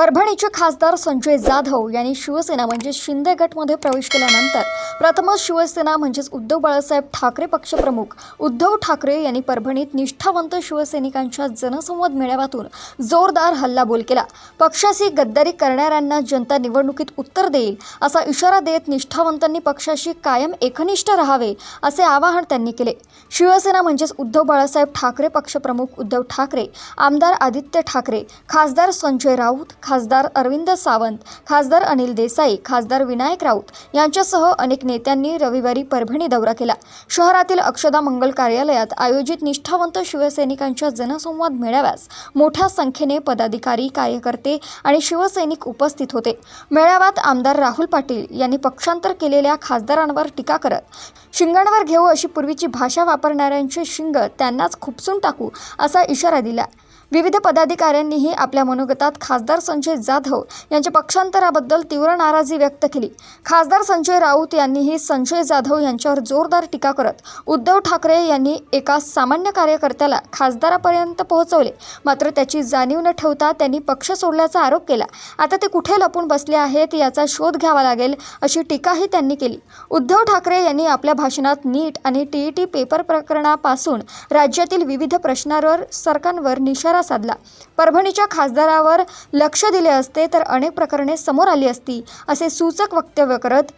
परभणीचे खासदार संजय जाधव यांनी शिवसेना म्हणजे शिंदे गटमध्ये प्रवेश केल्यानंतर प्रथमच शिवसेना म्हणजेच उद्धव बाळासाहेब ठाकरे पक्षप्रमुख उद्धव ठाकरे यांनी परभणीत निष्ठावंत शिवसैनिकांच्या जनसंवाद मेळाव्यातून जोरदार हल्लाबोल केला। पक्षाशी गद्दारी करणाऱ्यांना जनता निवडणुकीत उत्तर देईल असा इशारा देत निष्ठावंतांनी पक्षाशी कायम एकनिष्ठ राहावे असे आवाहन त्यांनी केले। शिवसेना म्हणजेच उद्धव बाळासाहेब ठाकरे पक्षप्रमुख उद्धव ठाकरे, आमदार आदित्य ठाकरे, खासदार संजय राऊत, खासदार अरविंद सावंत, खासदार अनिल देसाई, खासदार विनायक राऊत यांच्यासह अनेक नेत्यांनी रविवारी परभणी दौरा केला। शहरातील अक्षदा मंगल कार्यालयात आयोजित निष्ठावंत शिवसैनिकांच्या जनसंवाद मेळाव्यास मोठ्या संख्येने पदाधिकारी, कार्यकर्ते आणि शिवसैनिक उपस्थित होते। मेळाव्यात आमदार राहुल पाटील यांनी पक्षांतर केलेल्या खासदारांवर टीका करत शिंगांवर घेऊ अशी पूर्वीची भाषा वापरणाऱ्यांचे शिंग त्यांनाच खुपसून टाकू असा इशारा दिला। विविध पदाधिकाऱ्यांनीही आपल्या मनोगतात खासदार संजय जाधव यांच्या पक्षांतराबद्दल तीव्र नाराजी व्यक्त केली। खासदार संजय राऊत यांनीही संजय जाधव यांच्यावर जोरदार टीका करत उद्धव ठाकरे यांनी एका सामान्य कार्यकर्त्याला खासदारापर्यंत पोहोचवले, मात्र त्याची जाणीव न ठेवता त्यांनी पक्ष सोडल्याचा आरोप केला। आता ते कुठे लपून बसले आहेत याचा शोध घ्यावा लागेल अशी टीकाही त्यांनी केली। उद्धव ठाकरे यांनी आपल्या भाषणात नीट आणि टीईटी पेपर प्रकरणापासून राज्यातील विविध प्रश्नांवर सरकारवर निशाणा साधला। परभणीच्या खासदारावर लक्ष दिले असते तर अनेक प्रकरणे समोर आली असती असे सूचक वक्तव्य करत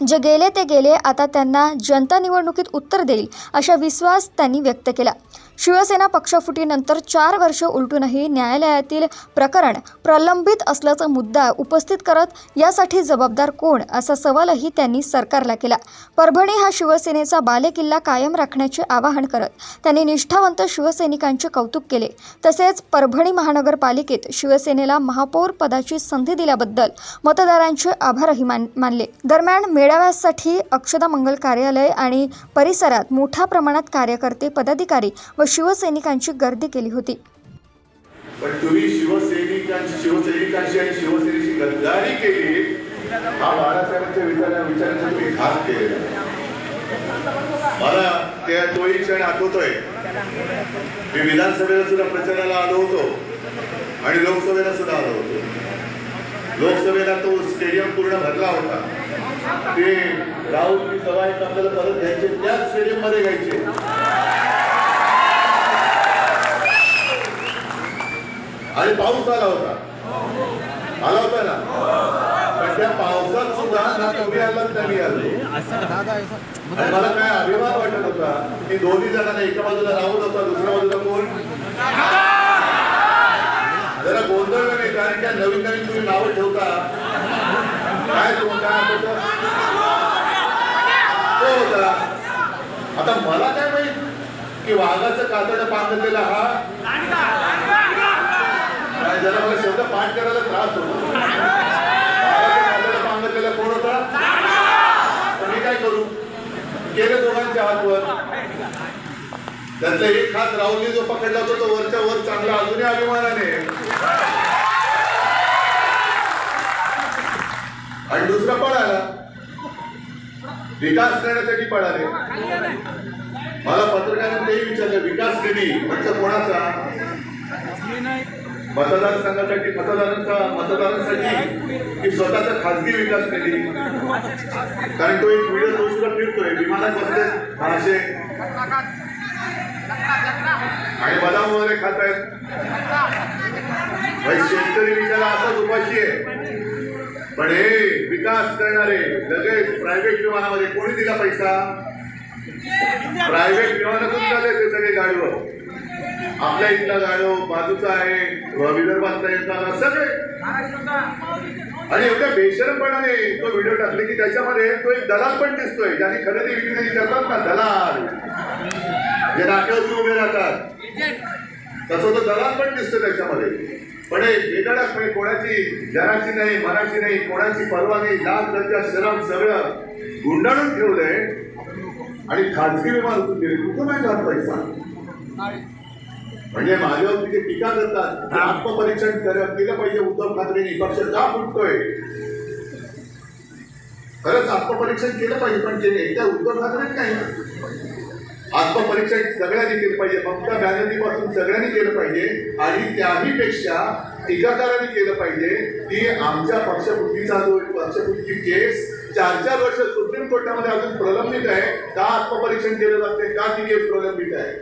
जे गेले ते गेले, आता त्यांना जनता निवडणुकीत उत्तर देईल असा विश्वास त्यांनी व्यक्त केला। शिवसेना पक्षफुटीनंतर 4 वर्ष उलटूनही न्यायालयातील प्रकरण प्रलंबित असल्याचा मुद्दा उपस्थित करत यासाठी जबाबदार कोण असा सवालही त्यांनी सरकारला केला। परभणी हा शिवसेनेचा बालेकिल्ला कायम राखण्याचे आवाहन करत त्यांनी निष्ठावंत शिवसैनिकांचे कौतुक केले। तसेच परभणी महानगरपालिकेत शिवसेनेला महापौर पदाची संधी दिल्याबद्दल मतदारांचे आभारही मानले। दरम्यान मेळाव्यासाठी अक्षदा मंगल कार्यालय आणि परिसरात मोठ्या प्रमाणात कार्यकर्ते, पदाधिकारी व शिवसैनिकांची गर्दी केली होती। पण तुम्ही शिवसैनिकांची आणि शिवसेनेची गद्दारी केली, हा बाळासाहेबांच्या विचारांचा तुम्ही घात केलेला। मला तोही क्षण आठवतोय, मी विधानसभेला सुद्धा प्रचाराला आलो होतो आणि लोकसभेला सुद्धा आलो होतो। लोकसभेला तो स्टेडियम पूर्ण भरला होता। ते राऊत सभा एक आपल्याला परत घ्यायचे, त्याच स्टेडियम मध्ये घ्यायचे। आणि पाऊस आला होता ना, पण त्या पावसात सुद्धा ना तुम्ही आलात ना मी आलो। आणि मला काय अभिमान वाटत होता की दोन्ही जणांना एका बाजूला राहुल होता, दुसऱ्या बाजूला कोण, जरा गोंधळ नाही, कारण त्या नवीन तुम्ही नावं ठेवता काय होता। आता मला काय माहित की वाघाचं कातडं पांघरलेला हा, जरा मला शब्द पाठ करायला त्रास होतो। पांघरलेला कोण होता, मी काय करू, गेले दोघांच्या हातवर। त्याचा एक हात राहुलने जो पकडला होता तो वरच्या वर चांगला, अजूनही अभिमानाने, आणि दुसरा पळाला, विकास करण्यासाठी पळाले। मला पत्रकारांनी तेही विचारलं, विकास केली म्हणजे कोणाचा, मतदारसंघासाठी, मतदारांसाठी की स्वतःचा खासगी विकास केली। कारण तो एक व्हिडिओ दोषीला फिरतोय, विमानात बसले भाषे आणि बदाम वगैरे खात आहेत। शेतकरी बिचारा असाच उपाशी आहे, पण हे विकास करणारे लगेच प्रायव्हेट विमानामध्ये कोणी दिला पैसा, प्रायव्हेट विमानातून चालले ते सगळे गाडीवर, आपल्या इथला गाडो बाजूचा आहे, विदर्भातला येतात सगळे। आणि एवढ्या बेशरमपणाने तो व्हिडिओ टाकले की त्याच्यामध्ये तो एक दलाल पण दिसतोय, ज्यांनी खरेदी विक्री करतात ना, दलाल जे नाक्यावरती उभे राहतात, तसं तो दलाल पण दिसतो त्याच्यामध्ये। पण बेधडक म्हणजे कोणाची जनाची नाही, मनाची नाही, कोणाची पर्वा नाही, लाल दर्जा शरम सगळं गुंडाळून ठेवलंय आणि खाजगी विमान उतरून दिले। कुठं नाही जात पैसा, म्हणजे माझ्यावर तिथे टीका करतात, आत्मपरीक्षण केलं पाहिजे उद्धव ठाकरेंनी, पक्ष का फुटतोय, खरंच आत्मपरीक्षण केलं पाहिजे, पण केले एकदा उद्धव ठाकरे नाही, आत्मपरीक्षण सगळ्यांनी केलं पाहिजे, ममता बॅनर्जीपासून सगळ्यांनी केलं पाहिजे आणि त्याही पेक्षा टीकाकारांनी केलं पाहिजे की आमच्या पक्षफुटीचा जो पक्षफुटीची केस 4-4 वर्ष सुप्रीम कोर्टामध्ये अजून प्रलंबित आहे, का आत्मपरीक्षण केलं जाते, का ती केस प्रलंबित आहे.